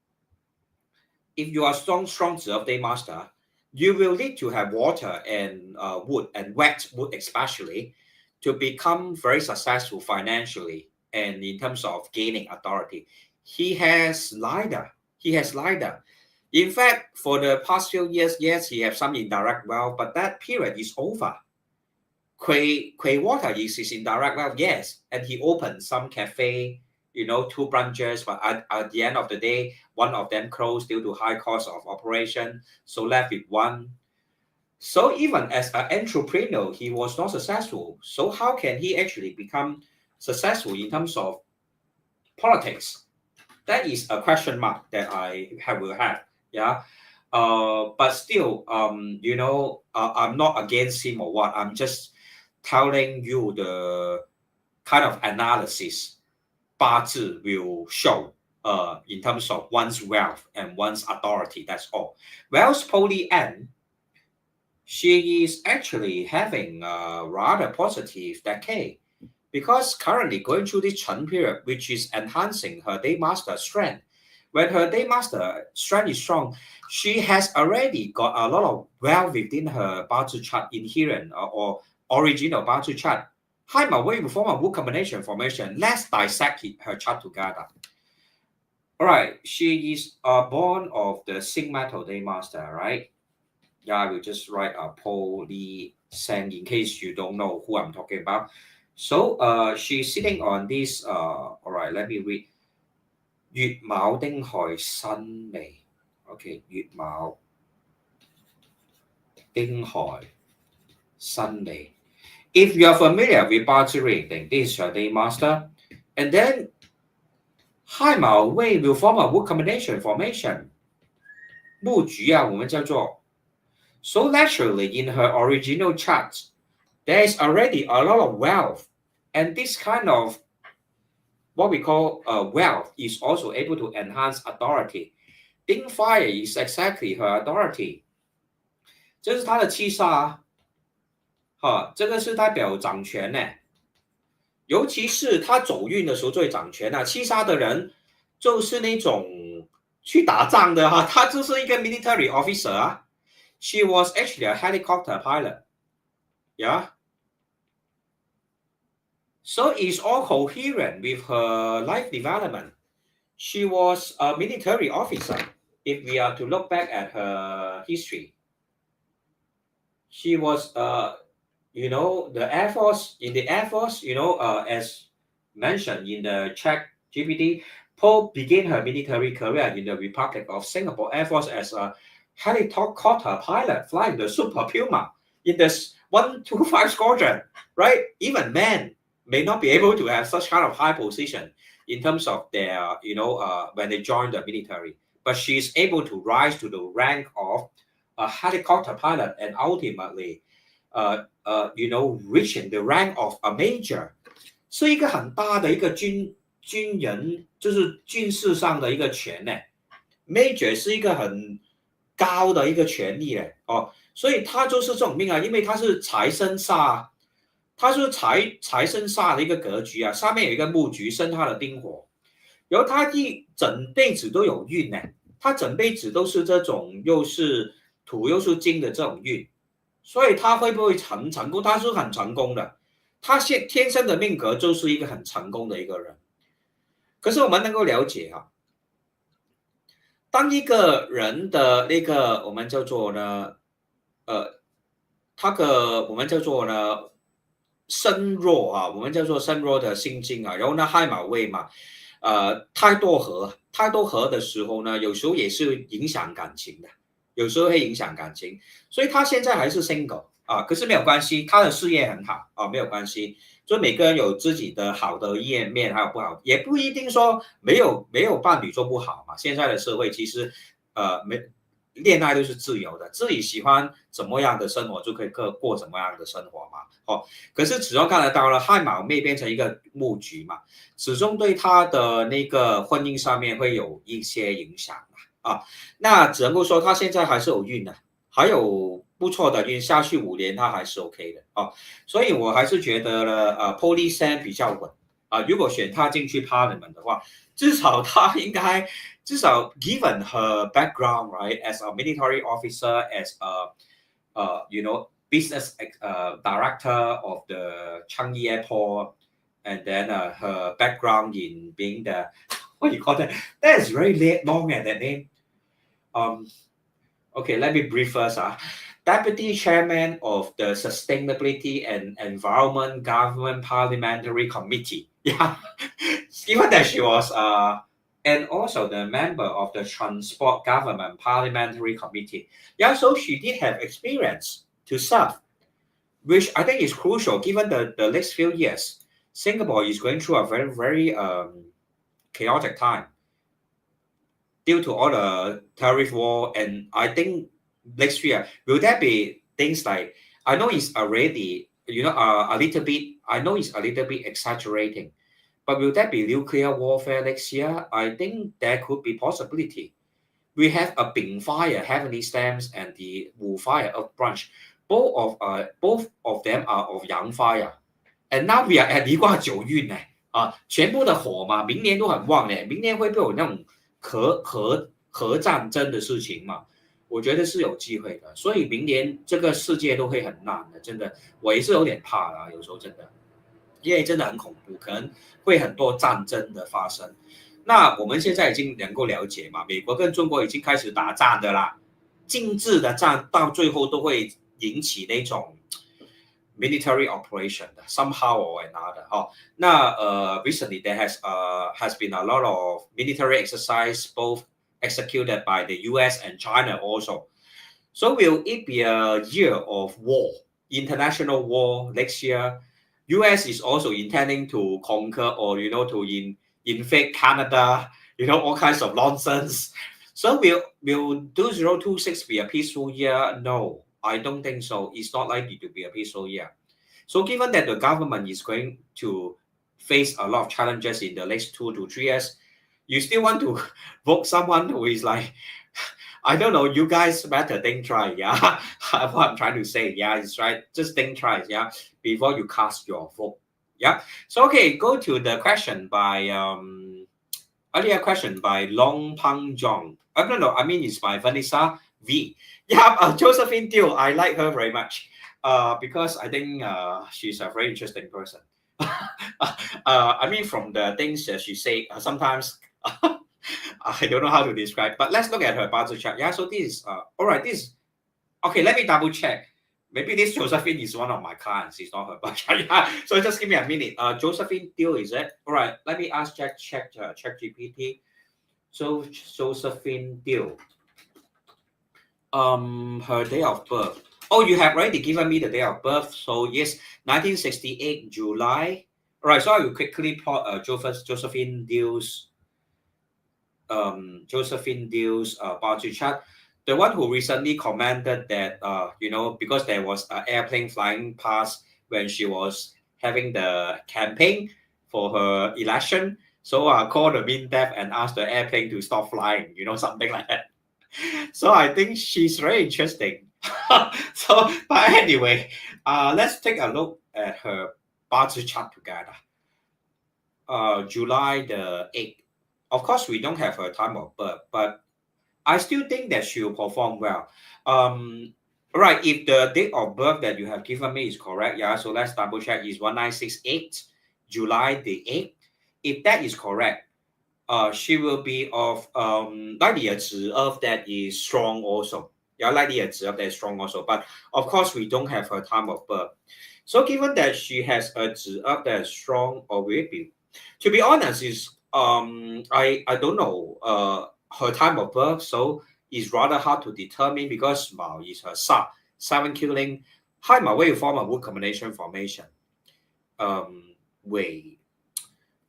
if you are strong 子 of day master, you will need to have water and wood and wet wood especially to become very successful financially and in terms of gaining authority. He has neither. In fact, for the past few years, yes, he has some indirect wealth, but that period is over. Quay Water is indirect wealth, yes, and he opened some cafe, 2 branches, but at the end of the day, one of them closed due to high cost of operation, so left with one. So even as an entrepreneur, he was not successful. So how can he actually become successful in terms of politics? That is a question mark that will have. Yeah. But still, I'm not against him or what. I'm just telling you the kind of analysis Bazi will show in terms of one's wealth and one's authority. That's all. Whereas Poh Li San, she is actually having a rather positive decade because currently going through this Chen period, which is enhancing her day master strength. When her day master strength is strong, she has already got a lot of wealth within her Bazi chart inherent or original Bazi chart. Haima will form a wood combination formation. Let's dissect her chart together. All right, she is born of the zinc metal day master, right? Yeah, I will just write Poh Li San in case you don't know who I'm talking about. So she's sitting on this, all right, let me read. 月卯丁亥辛未 ，OK， 月卯丁亥辛未。If you are familiar with Bazi reading, this is your day master, and then 亥卯未 will form a wood combination formation. 木局啊，我们叫做。So naturally, in her original chart, there is already a lot of wealth, and this kind of what we call wealth is also able to enhance authority. Ding fire is exactly her authority. 这是她的七杀，这个是代表掌权呢。尤其是她走运的时候最掌权啊。七杀的人就是那种去打仗的他就是一个 military officer 啊。She was actually a helicopter pilot. Yeah. So it's all coherent with her life development. She was a military officer. If we are to look back at her history, she was, the Air Force, in the Air Force, as mentioned in the Chat GPT, Poh began her military career in the Republic of Singapore Air Force as a helicopter pilot flying the Super Puma in the 125 Squadron, right? Even men may not be able to have such kind of high position in terms of their, when they join the military. But she's able to rise to the rank of a helicopter pilot and ultimately, reaching the rank of a major， 是一个很大的一个军人，就是军事上的一个权呢。Major 是一个很高的一个权利嘞，所以他就是这种命啊，因为他是财生煞，他是财生煞的一个格局啊，上面有一个木局生他的丁火，然后他一整辈子都有运呢，他整辈子都是这种又是土又是金的这种运。所以他会不会成功？他是很成功的，他天生的命格就是一个很成功的一个人。可是我们能够了解啊，当一个人的那个我们叫做呢，他的我们叫做呢身弱啊，我们叫做身弱的心经啊，然后呢亥卯未嘛，太多合的时候呢，有时候也是影响感情的。有时候会影响感情，所以他现在还是 single 啊，可是没有关系，他的事业很好啊，没有关系。就每个人有自己的好的一面，还有不好，也不一定说没有伴侣就不好嘛。现在的社会其实恋爱都是自由的，自己喜欢怎么样的生活就可以过怎么样的生活嘛。可是始终看得到了，亥卯未变成一个木局嘛，始终对他的那个婚姻上面会有一些影响。那只能够说他现在还是有运的，还有不错的运，下去5年他还是 OK 的所以我还是觉得呢Poh Li San 比较稳如果选他进去 Parliament 的话，至少他应该given her background right as a military officer, as a business director of the Changi Airport, and then her background in being the what do you call that? That is very long that name. Okay, let me brief first. Deputy Chairman of the Sustainability and Environment Government Parliamentary Committee. Yeah, even that she was, and also the member of the Transport Government Parliamentary Committee. Yeah, so she did have experience to serve, which I think is crucial given the next few years. Singapore is going through a very, very chaotic time due to all the tariff war, and I think next year will there be things like, I know it's already a little bit, I know it's a little bit exaggerating, but will there be nuclear warfare next year? I think there could be possibility. We have a Bing fire, heavenly stamps, and the Wu fire of branch. Both of them are of Yang fire, and now we are at 离卦九运呢全部的火嘛，明年都很旺明年会不会有那种核战争的事情嘛？我觉得是有机会的，所以明年这个世界都会很烂的，真的，我也是有点怕啦，有时候真的，因为真的很恐怖，可能会很多战争的发生。那我们现在已经能够了解嘛，美国跟中国已经开始打仗的啦，精致的战到最后都会引起那种military operation somehow or another. Recently there has been a lot of military exercise, both executed by the US and China also. So will it be a year of war, international war next year? US is also intending to conquer or to invade Canada, all kinds of nonsense. So will 2026 be a peaceful year? No, I don't think so. It's not likely to be a peaceful year. So given that the government is going to face a lot of challenges in the next 2 to 3 years, you still want to vote someone who is like, I don't know, you guys better think twice, yeah? What I'm trying to say, yeah, it's right. Just think twice, yeah, before you cast your vote, yeah? So, okay, go to the question by, earlier question by Long Pang Jong. No, I mean it's by Vanessa V. Yeah, Josephine Teo, I like her very much because I think she's a very interesting person. I mean, from the things that she say, sometimes I don't know how to describe, but let's look at her Bazi chart. Yeah, so this is, all right, this, okay, let me double check. Maybe this Josephine is one of my clients, it's not her, but yeah, so just give me a minute. Josephine Teo, is it? All right, let me ask check GPT. So Josephine Teo, her day of birth. Oh, you have already given me the day of birth. So yes, 1968 July. All right, so I will quickly plot Josephine Teo's Bazi chart. The one who recently commented that because there was an airplane flying past when she was having the campaign for her election. So I called the MINDEF and asked the airplane to stop flying, something like that. So I think she's very interesting. So, but anyway, let's take a look at her Bazi chart together. July the 8th. Of course, we don't have her time of birth, but I still think that she will perform well. Right, if the date of birth that you have given me is correct, yeah, so let's double check, is 1968, July the 8th. If that is correct, she will be of likely a Earth that is strong also. Yeah, likely a Earth that is strong also. But of course, we don't have her time of birth. So given that she has a Earth that is strong, or will it be? To be honest, is I don't know her time of birth, so it's rather hard to determine because Mao is her sub 7 killing. Hai Ma will form a wood combination formation. Way.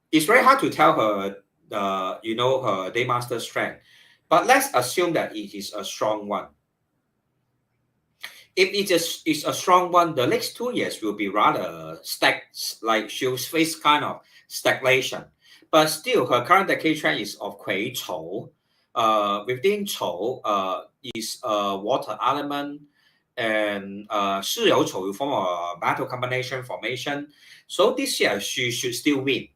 It's very hard to tell her her daymaster strength, but let's assume that it is a strong one. If it is a strong one, the next 2 years will be rather like she'll face kind of stagnation. But still, her current decade trend is of Kui Chou. Within Chou is a water element, and Shi You Chou will form a metal combination formation. So this year she should still win.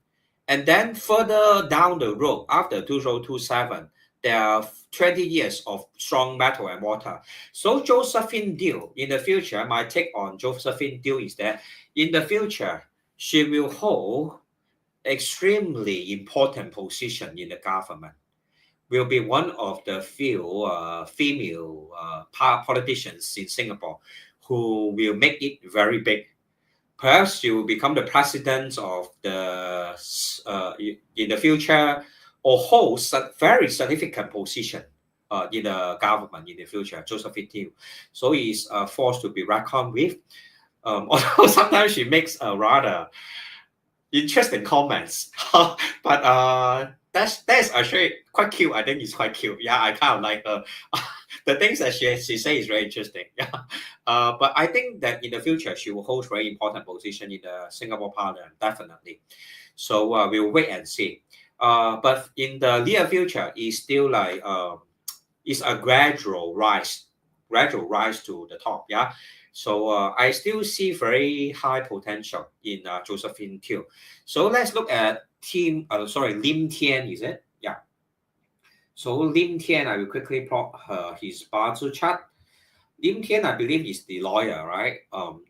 And then further down the road, after 2027, there are 20 years of strong metal and water. So Josephine Teo, in the future, my take on Josephine Teo is that in the future, she will hold extremely important position in the government, will be one of the few female politicians in Singapore who will make it very big. Perhaps she will become the president of the in the future, or hold a very significant position in the government in the future. Josephine Teo, so he's forced to be reckoned with. Although sometimes she makes a rather interesting comments, but that's actually quite cute. I think it's quite cute. Yeah, I kind of like her. The things that she says is very interesting. Yeah, but I think that in the future she will hold very important position in the Singapore Parliament, definitely. So we'll wait and see. But in the near future, it's still like it's a gradual rise to the top. Yeah. So I still see very high potential in Josephine Teo. So let's look at Lim Tean, is it? Yeah. So Lim Tean, I will quickly plot his Bazi chart. Lim Tean, I believe, is the lawyer, right?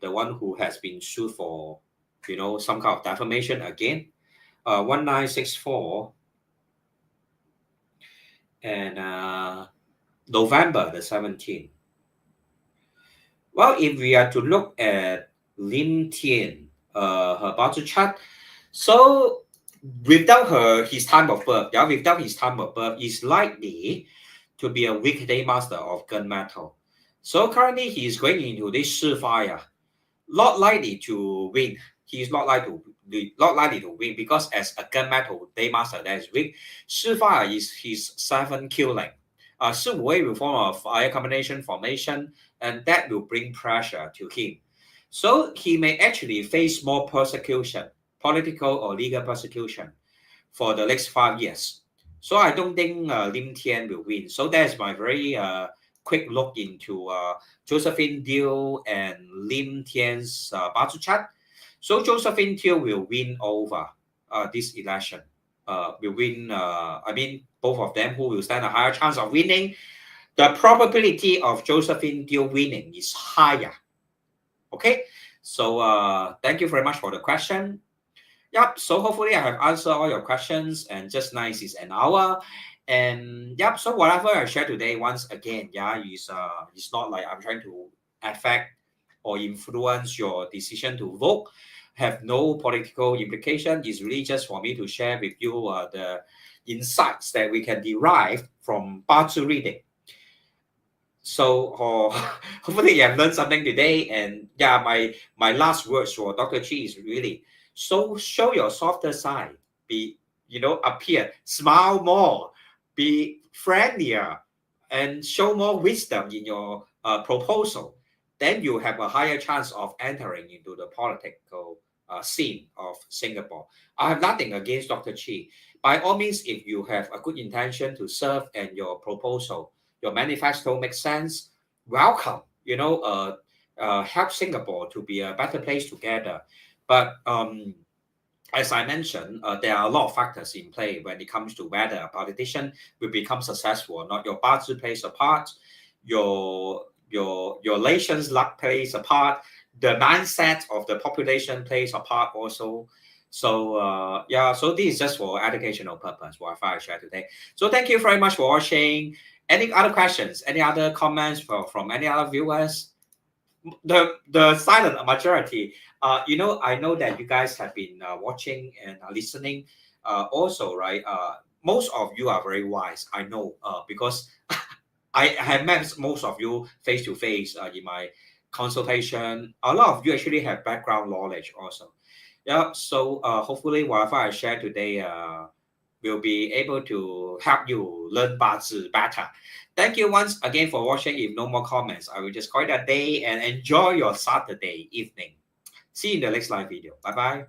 The one who has been sued for, some kind of defamation again. 1964 and November the 17th. Well, if we are to look at Lim Tean, her Bazi chart, so without his time of birth, is likely to be a weak day master of gunmetal. So currently he is going into this Shi fire, not likely to win. He is not likely to win because as a gunmetal day master that is weak, Shi fire is his 7 killing. Shi Wei will form a fire combination formation, and that will bring pressure to him. So he may actually face more persecution, political or legal persecution, for the next 5 years. So I don't think Lim Tean will win. So that's my very quick look into Josephine Teo and Lim Tean's Bazi chart. So Josephine Teo will win over this election. Will win. I mean, both of them who will stand a higher chance of winning. the probability of Josephine deal winning is higher. Okay, so thank you very much for the question. Yep, so hopefully I have answered all your questions, and just nice is an hour. And yep, so whatever I share today, once again, yeah, it's not like I'm trying to affect or influence your decision to vote, have no political implication. It's really just for me to share with you the insights that we can derive from Bazi reading. So hopefully you have learned something today. And yeah, my last words for Dr. Chee is really, so show your softer side, be, appear, smile more, be friendlier, and show more wisdom in your proposal. Then you have a higher chance of entering into the political scene of Singapore. I have nothing against Dr. Chee. By all means, if you have a good intention to serve and your proposal, your manifesto makes sense, welcome. Help Singapore to be a better place together. But as I mentioned, there are a lot of factors in play when it comes to whether a politician will become successful or not. Your Bazi plays a part, your nation's luck plays a part, the mindset of the population plays a part also. So so this is just for educational purpose, what I share today. So thank you very much for watching. Any other questions? Any other comments from any other viewers? The silent majority. I know that you guys have been watching and listening. Also, right? Most of you are very wise. I know because I have met most of you face to face in my consultation. A lot of you actually have background knowledge also. Yeah. So hopefully, whatever I share today will be able to help you learn Bazi better. Thank you once again for watching. If no more comments, I will just call it a day and enjoy your Saturday evening. See you in the next live video. Bye bye.